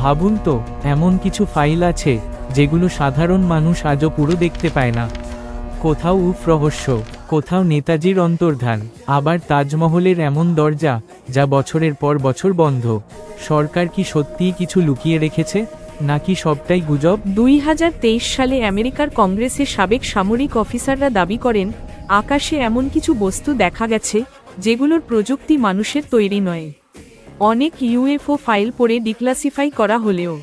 ভাবুন তো, এমন কিছু ফাইল আছে যেগুলো সাধারণ মানুষ আজও পুরো দেখতে পায় না। কোথাও রহস্য, কোথাও নেতাজির অন্তর্ধান, আবার তাজমহলের এমন দরজা যা বছরের পর বছর বন্ধ। সরকার কি সত্যিই কিছু লুকিয়ে রেখেছে, নাকি সবটাই গুজব? 2023 সালে আমেরিকার কংগ্রেসের সাবেক সামরিক অফিসাররা দাবি করেন, আকাশে এমন কিছু বস্তু দেখা গেছে যেগুলোর প্রযুক্তি মানুষের তৈরি নয়। অনেক ইউএফও ফাইল পড়ে ডিক্লাসিফাই করা হলেও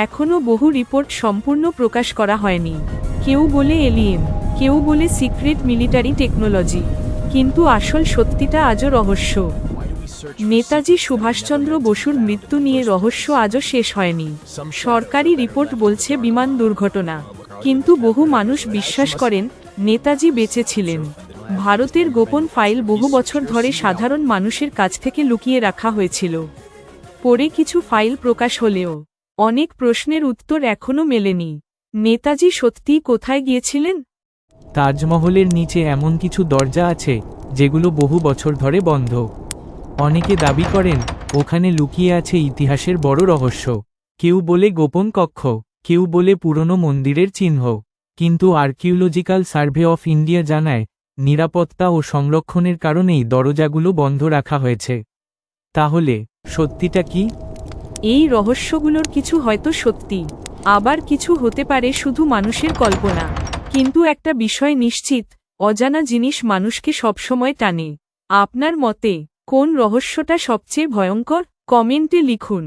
এখনও বহু রিপোর্ট সম্পূর্ণ প্রকাশ করা হয়নি। কেউ বলে এলিয়েন, কেউ বলে সিক্রেট মিলিটারি টেকনোলজি, কিন্তু আসল সত্যিটা আজও রহস্য। নেতাজি সুভাষচন্দ্র বসুর মৃত্যু নিয়ে রহস্য আজও শেষ হয়নি। সরকারি রিপোর্ট বলছে বিমান দুর্ঘটনা, কিন্তু বহু মানুষ বিশ্বাস করেন নেতাজি বেঁচে ছিলেন। ভারতের গোপন ফাইল বহু বছর ধরে সাধারণ মানুষের কাছ থেকে লুকিয়ে রাখা হয়েছিল। পরে কিছু ফাইল প্রকাশ হলেও অনেক প্রশ্নের উত্তর এখনও মেলেনি। নেতাজি সত্যিই কোথায় গিয়েছিলেন? তাজমহলের নিচে এমন কিছু দরজা আছে যেগুলো বহু বছর ধরে বন্ধ। অনেকে দাবি করেন ওখানে লুকিয়ে আছে ইতিহাসের বড় রহস্য। কেউ বলে গোপন কক্ষ, কেউ বলে পুরনো মন্দিরের চিহ্ন, কিন্তু আর্কিওলজিক্যাল সার্ভে অফ ইন্ডিয়া জানায় নিরাপত্তা ও সংরক্ষণের কারণেই দরজাগুলো বন্ধ রাখা হয়েছে। তাহলে সত্যিটা কি? এই রহস্যগুলোর কিছু হয়তো সত্যি, আবার কিছু হতে পারে শুধু মানুষের কল্পনা। কিন্তু একটা বিষয় নিশ্চিত, অজানা জিনিস মানুষকে সবসময় টানে। আপনার মতে কোন রহস্যটা সবচেয়ে ভয়ঙ্কর? কমেন্টে লিখুন।